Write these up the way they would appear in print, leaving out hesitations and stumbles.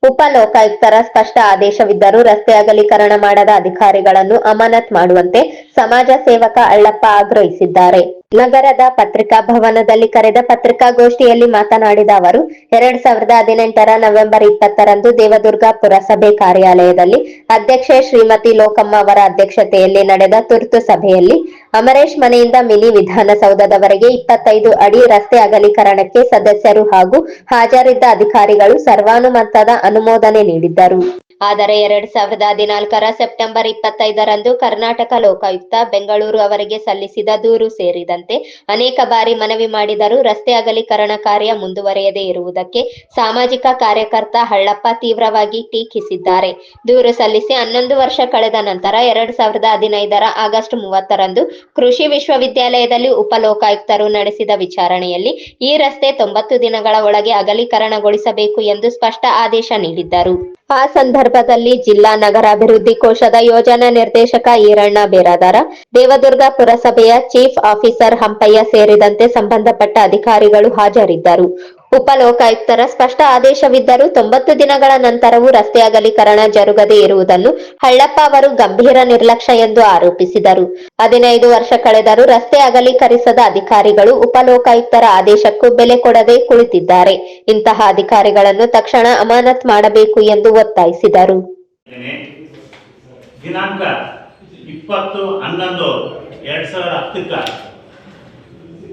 ಉಪ ಲೋಕಾಯುಕ್ತರ ಸ್ಪಷ್ಟ ಆದೇಶವಿದ್ದರೂ ರಸ್ತೆ ಅಗಲೀಕರಣ ಮಾಡದ ಅಧಿಕಾರಿಗಳನ್ನು ಅಮಾನತ್ ಮಾಡುವಂತೆ ಸಮಾಜ ಸೇವಕ ಅಳ್ಳಪ್ಪ ಆಗ್ರಹಿಸಿದ್ದಾರೆ. ನಗರದ ಪತ್ರಿಕಾ ಭವನದಲ್ಲಿ ಕರೆದ ಪತ್ರಿಕಾಗೋಷ್ಠಿಯಲ್ಲಿ ಮಾತನಾಡಿದ ಅವರು, 2018 ನವೆಂಬರ್ 20ರಂದು ದೇವದುರ್ಗ ಪುರಸಭೆ ಕಾರ್ಯಾಲಯದಲ್ಲಿ ಅಧ್ಯಕ್ಷೆ ಶ್ರೀಮತಿ ಲೋಕಮ್ಮ ಅವರ ಅಧ್ಯಕ್ಷತೆಯಲ್ಲಿ ನಡೆದ ತುರ್ತು ಸಭೆಯಲ್ಲಿ ಅಮರೇಶ್ ಮನೆಯಿಂದ ಮಿನಿ ವಿಧಾನಸೌಧದವರೆಗೆ 25 ಅಡಿ ರಸ್ತೆ ಅಗಲೀಕರಣಕ್ಕೆ ಸದಸ್ಯರು ಹಾಗೂ ಹಾಜರಿದ್ದ ಅಧಿಕಾರಿಗಳು ಸರ್ವಾನುಮತದ ಅನುಮೋದನೆ ನೀಡಿದ್ದರು. ಆದರೆ 2014 ಸೆಪ್ಟೆಂಬರ್ 25ರಂದು ಕರ್ನಾಟಕ ಲೋಕಾಯುಕ್ತ ಬೆಂಗಳೂರು ಅವರಿಗೆ ಸಲ್ಲಿಸಿದ ದೂರು ಸೇರಿದಂತೆ ಅನೇಕ ಬಾರಿ ಮನವಿ ಮಾಡಿದರೂ ರಸ್ತೆ ಅಗಲೀಕರಣ ಕಾರ್ಯ ಮುಂದುವರೆಯದೇ ಇರುವುದಕ್ಕೆ ಸಾಮಾಜಿಕ ಕಾರ್ಯಕರ್ತ ಅಳ್ಳಪ್ಪ ತೀವ್ರವಾಗಿ ಟೀಕಿಸಿದ್ದಾರೆ. ದೂರು ಸಲ್ಲಿಸಿ 11 ವರ್ಷ ಕಳೆದ ನಂತರ 2015 ಆಗಸ್ಟ್ 30ರಂದು ಕೃಷಿ ವಿಶ್ವವಿದ್ಯಾಲಯದಲ್ಲಿ ಉಪ ಲೋಕಾಯುಕ್ತರು ನಡೆಸಿದ ವಿಚಾರಣೆಯಲ್ಲಿ ಈ ರಸ್ತೆ 90 ದಿನಗಳ ಒಳಗೆ ಅಗಲೀಕರಣಗೊಳಿಸಬೇಕು ಎಂದು ಸ್ಪಷ್ಟ ಆದೇಶ ನೀಡಿದ್ದರು. ಆ ಸಂದರ್ಭದಲ್ಲಿ ಜಿಲ್ಲಾ ನಗರಾಭಿವೃದ್ಧಿ ಕೋಶದ ಯೋಜನಾ ನಿರ್ದೇಶಕ ಈರಣ್ಣ ಬೇರಾದಾರ, ದೇವದುರ್ಗ ಪುರಸಭೆಯ ಚೀಫ್ ಆಫೀಸರ್ ಹಂಪಯ್ಯ ಸೇರಿದಂತೆ ಸಂಬಂಧಪಟ್ಟ ಅಧಿಕಾರಿಗಳು ಹಾಜರಿದ್ದರು. ಉಪ ಲೋಕಾಯುಕ್ತರ ಸ್ಪಷ್ಟ ಆದೇಶವಿದ್ದರೂ 90 ದಿನಗಳ ನಂತರವೂ ರಸ್ತೆ ಅಗಲೀಕರಣ ಜರುಗದೇ ಇರುವುದನ್ನು ಅಳ್ಳಪ್ಪ ಅವರು ಗಂಭೀರ ನಿರ್ಲಕ್ಷ್ಯ ಎಂದು ಆರೋಪಿಸಿದರು. 15 ವರ್ಷ ಕಳೆದರೂ ರಸ್ತೆ ಅಗಲೀಕರಿಸದ ಅಧಿಕಾರಿಗಳು ಉಪ ಲೋಕಾಯುಕ್ತರ ಆದೇಶಕ್ಕೂ ಬೆಲೆ ಕೊಡದೆ ಕುಳಿತಿದ್ದಾರೆ. ಇಂತಹ ಅಧಿಕಾರಿಗಳನ್ನು ತಕ್ಷಣ ಅಮಾನತ್ ಮಾಡಬೇಕು ಎಂದು ಒತ್ತಾಯಿಸಿದರು. ದಿನಾಂಕ 20/11/2010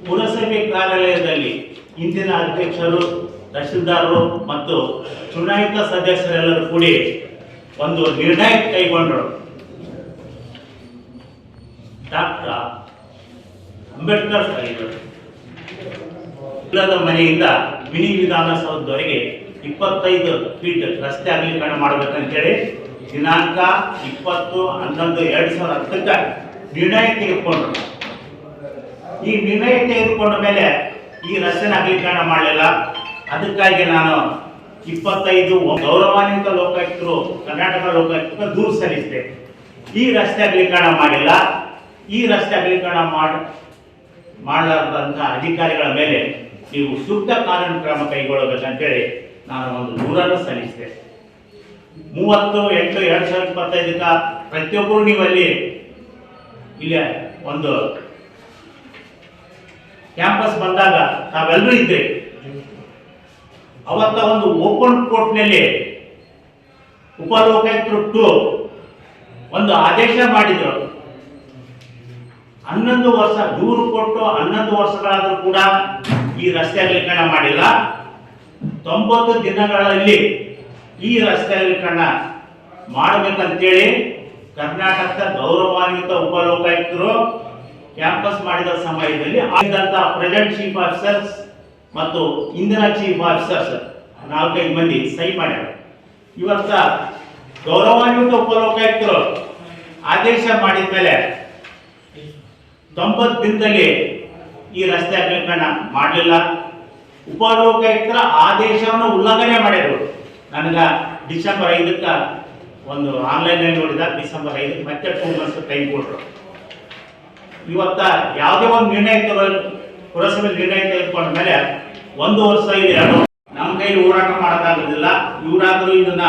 ಪುರಸಭೆ ಕಾರ್ಯಾಲಯದಲ್ಲಿ ಇಂದಿನ ಅಧ್ಯಕ್ಷರು, ತಹಶೀಲ್ದಾರರು ಮತ್ತು ಚುನಾಯಿತ ಸದಸ್ಯರೆಲ್ಲರೂ ಕೂಡಿ ಒಂದು ನಿರ್ಣಯ ಕೈಗೊಂಡರು. ಡಾಕ್ಟರ್ ಅಂಬೇಡ್ಕರ್ ಸಾಹೇಬರ ಮನೆಯಿಂದ ಮಿನಿ ವಿಧಾನಸೌಧದವರೆಗೆ 25 ಫೀಟ್ ರಸ್ತೆ ಅಗಲೀಕರಣ ಮಾಡಬೇಕಂತೇಳಿ ದಿನಾಂಕ 20/11/2010 ನಿರ್ಣಯ ತೆಗೆದುಕೊಂಡ್ರು. ಈ ನಿರ್ಣಯ ತೆಗೆದುಕೊಂಡ ಮೇಲೆ ಈ ರಸ್ತೆ ಅಗಲೀಕರಣ ಮಾಡಲಿಲ್ಲ. ಅದಕ್ಕಾಗಿ ನಾನು 25 ಗೌರವಾನ್ವಿತ ಲೋಕಾಯುಕ್ತರು, ಕರ್ನಾಟಕ ಲೋಕಾಯುಕ್ತ ದೂರು ಸಲ್ಲಿಸಿದೆ. ಈ ರಸ್ತೆ ಅಗಲೀಕರಣ ಮಾಡಿಲ್ಲ. ಈ ರಸ್ತೆ ಅಗಲೀಕರಣ ಮಾಡಲಾರದಂಥ ಅಧಿಕಾರಿಗಳ ಮೇಲೆ ನೀವು ಸೂಕ್ತ ಕಾನೂನು ಕ್ರಮ ಕೈಗೊಳ್ಳಬೇಕಂತೇಳಿ ನಾನು ಒಂದು ದೂರನ್ನು ಸಲ್ಲಿಸಿದೆ. 30/8/2025 ಪ್ರತಿಯೊಬ್ಬರು ನೀವಲ್ಲಿ ಇಲ್ಲಿ ಒಂದು ಕ್ಯಾಂಪಸ್ ಬಂದಾಗ ತಾವೆಲ್ಲರೂ ಇದ್ರಿ. ಅವತ್ತ ಒಂದು ಓಪನ್ ಕೋರ್ಟ್ನಲ್ಲಿ ಉಪ ಲೋಕಾಯುಕ್ತರು ಒಂದು ಆದೇಶ ಮಾಡಿದ್ರು. 11 ವರ್ಷ ದೂರು ಕೊಟ್ಟು 11 ವರ್ಷಗಳಾದರೂ ಕೂಡ ಈ ರಸ್ತೆ ಅಗಲೀಕರಣ ಮಾಡಿಲ್ಲ. 90 ದಿನಗಳಲ್ಲಿ ಈ ರಸ್ತೆ ಅಗಲೀಕರಣ ಮಾಡಬೇಕಂತೇಳಿ ಕರ್ನಾಟಕದ ಗೌರವಾನ್ವಿತ ಉಪ ಲೋಕಾಯುಕ್ತರು ಕ್ಯಾಂಪಸ್ ಮಾಡಿದ ಸಮಯದಲ್ಲಿ ಆಗಿದ್ದಂತ ಪ್ರೆಸೆಂಟ್ ಚೀಫ್ ಆಫೀಸರ್ಸ್ ಮತ್ತು ಇಂದಿನ ಚೀಫ್ ಆಫೀಸರ್ಸ್ 4-5 ಮಂದಿ ಸಹಿ ಮಾಡ್ಯಾರ. ಇವತ್ತ ಗೌರವಾನ್ವಿತ ಉಪ ಲೋಕಾಯುಕ್ತರು ಆದೇಶ ಮಾಡಿದ ಮೇಲೆ 90 ದಿನದಲ್ಲಿ ಈ ರಸ್ತೆ ಅಗಲೀಕರಣ ಮಾಡಲಿಲ್ಲ. ಉಪ ಲೋಕಾಯುಕ್ತರ ಆದೇಶವನ್ನು ಉಲ್ಲಂಘನೆ ಮಾಡಿದ್ರು. ನನಗೆ ಡಿಸೆಂಬರ್ 5ಕ್ಕೆ ಒಂದು ಆನ್ಲೈನ್ನಲ್ಲಿ ನೋಡಿದ, ಡಿಸೆಂಬರ್ 5ಕ್ಕೆ ಮತ್ತೆ 2 ಮಂತ್ಸ್ ಟೈಮ್ ಕೊಟ್ಟರು. ಇವತ್ತ ಯಾವುದೇ ಒಂದು ನಿರ್ಣಯ ಪುರಸಭೆ ನಿರ್ಣಯ ತೆಗೆದುಕೊಂಡ ಮೇಲೆ 1 ವರ್ಷ ಇದೆ. ನಮ್ಮ ಕೈಲಿ ಹೋರಾಟ ಮಾಡೋಕ್ಕಾಗೋದಿಲ್ಲ. ಇವರಾದರೂ ಇದನ್ನ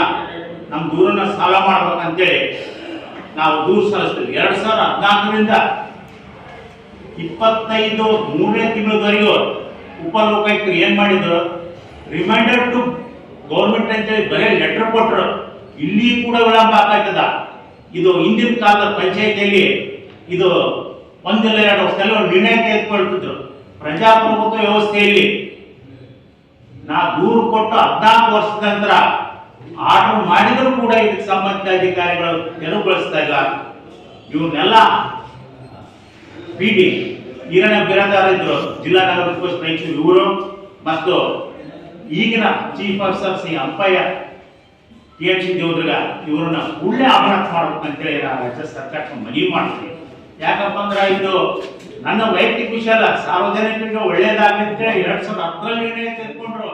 ನಮ್ಮ ದೂರನ್ನ ಸಾಲ ಮಾಡ್ಬೇಕಂತೇಳಿ ನಾವು ದೂರು ಸಲ್ಲಿಸ್ತೀವಿ. 2014ರಿಂದ 25 3ನೇ ತಿಂಗಳವರೆಗೂ ಉಪ ಲೋಕಾಯುಕ್ತರು ಏನ್ ಮಾಡಿದ್ರು, ರಿಮೈಂಡರ್ ಟು ಗೌರ್ಮೆಂಟ್ ಅಂತೇಳಿ ಬರೀ ಲೆಟರ್ ಕೊಟ್ಟರು. ಇಲ್ಲಿ ಕೂಡ ವಿಳಂಬ ಆಗ್ತದ. ಇದು ಹಿಂದಿನ ಕಾಲದ ಪಂಚಾಯತಿಯಲ್ಲಿ ಇದು ಒಂದಿಲ್ಲ 2 ವರ್ಷದಲ್ಲಿ ಒಂದು ನಿರ್ಣಯ ತೆಗೆದುಕೊಳ್ತಿದ್ರು. ಪ್ರಜಾಪ್ರಭುತ್ವ ವ್ಯವಸ್ಥೆಯಲ್ಲಿ ನಾ ದೂರು ಕೊಟ್ಟು 14 ವರ್ಷದ ನಂತರ ಆರ್ಡರ್ ಮಾಡಿದ್ರು ಕೂಡ ಇದಕ್ಕೆ ಸಂಬಂಧಿತ ಅಧಿಕಾರಿಗಳು ತೆರವುಗೊಳಿಸ್ತಾ ಇಲ್ಲ. ಇವನ್ನೆಲ್ಲ PD ಈರಣ್ಣ ಬೇರಾದಾರ ಇದ್ರು, ಜಿಲ್ಲಾ ನಗರಾಭಿವೃದ್ಧಿ ಕೋಶ ಇವರು ಮತ್ತು ಈಗಿನ chief officer C Hampayya TMC Devadurga ಇವರನ್ನ ಒಳ್ಳೆ ಅಮಾನತ್ ಮಾಡ್ಬೇಕಂತೇಳಿ ನಾನು ರಾಜ್ಯ ಸರ್ಕಾರಕ್ಕೆ ಮನವಿ ಮಾಡ್ತೀನಿ. ಯಾಕಪ್ಪ ಅಂದ್ರೆ ಇದು ನನ್ನ ವೈಯಕ್ತಿಕ ವಿಷಯ ಅಲ್ಲ, ಸಾರ್ವಜನಿಕರಿಗೆ ಒಳ್ಳೇದಾಗಲಿ ಅಂತೇಳಿ 2010ರಲ್ಲಿ ನಿರ್ಣಯ ತೆಗೆದುಕೊಂಡ್ರು.